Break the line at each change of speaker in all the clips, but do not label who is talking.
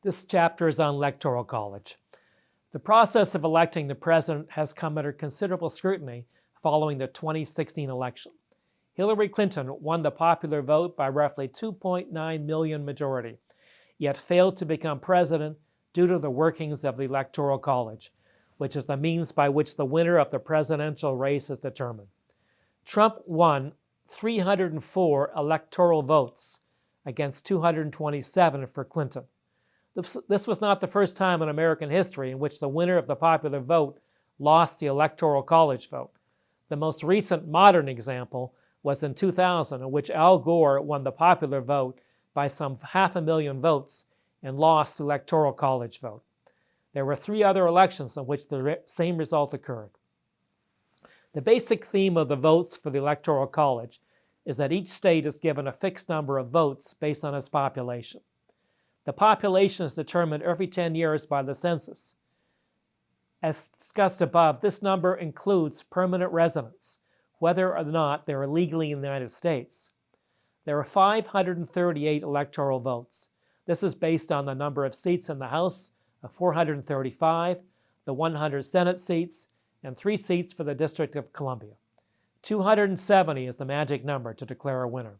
This chapter is on Electoral College. The process of electing the president has come under considerable scrutiny following the 2016 election. Hillary Clinton won the popular vote by roughly 2.9 million majority, yet failed to become president due to the workings of the Electoral College, which is the means by which the winner of the presidential race is determined. Trump won 304 electoral votes against 227 for Clinton. This was not the first time in American history in which the winner of the popular vote lost the Electoral College vote. The most recent modern example was in 2000, in which Al Gore won the popular vote by some 500,000 votes and lost the Electoral College vote. There were 3 other elections in which the same result occurred. The basic theme of the votes for the Electoral College is that each state is given a fixed number of votes based on its population. The population is determined every 10 years by the census. As discussed above, this number includes permanent residents, whether or not they are legally in the United States. There are 538 electoral votes. This is based on the number of seats in the House of 435, the 100 Senate seats, and 3 seats for the District of Columbia. 270 is the magic number to declare a winner.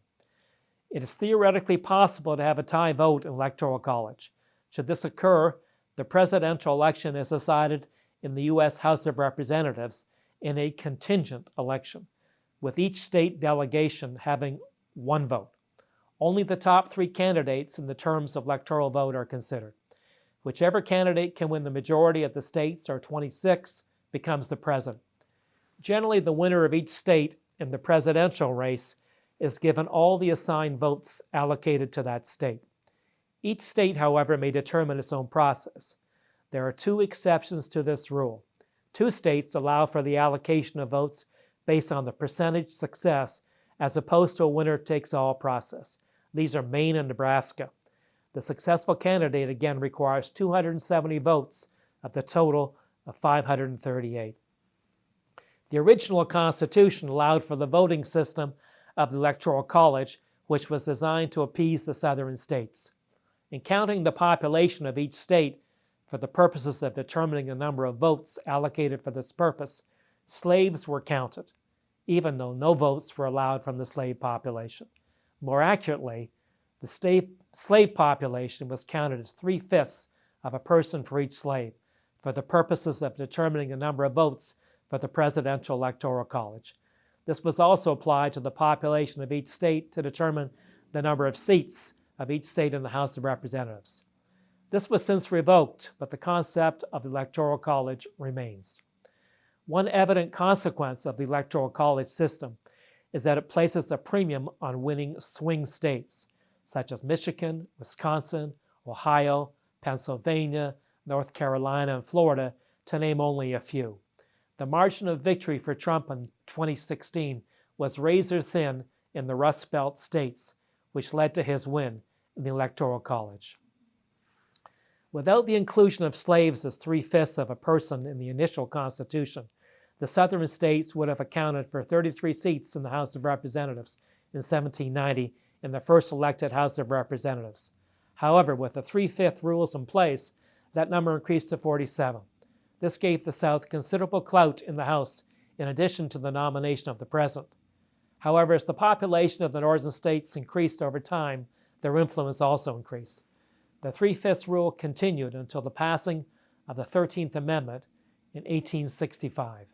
It is theoretically possible to have a tie vote in Electoral College. Should this occur, the presidential election is decided in the U.S. House of Representatives in a contingent election, with each state delegation having 1 vote. Only the top 3 candidates in the terms of electoral vote are considered. Whichever candidate can win the majority of the states, or 26, becomes the president. Generally, the winner of each state in the presidential race is given all the assigned votes allocated to that state. Each state, however, may determine its own process. There are 2 exceptions to this rule. 2 states allow for the allocation of votes based on the percentage success as opposed to a winner-takes-all process. These are Maine and Nebraska. The successful candidate again requires 270 votes of the total of 538. The original Constitution allowed for the voting system of the Electoral College, which was designed to appease the southern states. In counting the population of each state for the purposes of determining the number of votes allocated for this purpose, slaves were counted, even though no votes were allowed from the slave population. More accurately, the slave population was counted as 3/5 of a person for each slave for the purposes of determining the number of votes for the presidential Electoral College. This was also applied to the population of each state to determine the number of seats of each state in the House of Representatives. This was since revoked, but the concept of the Electoral College remains. One evident consequence of the Electoral College system is that it places a premium on winning swing states, such as Michigan, Wisconsin, Ohio, Pennsylvania, North Carolina, and Florida, to name only a few. The margin of victory for Trump in 2016 was razor thin in the Rust Belt states, which led to his win in the Electoral College. Without the inclusion of slaves as 3/5 of a person in the initial Constitution, the southern states would have accounted for 33 seats in the House of Representatives in 1790 in the first elected House of Representatives. However, with the 3/5 rules in place, that number increased to 47. This gave the South considerable clout in the House in addition to the nomination of the president. However, as the population of the northern states increased over time, their influence also increased. The 3/5 rule continued until the passing of the 13th Amendment in 1865.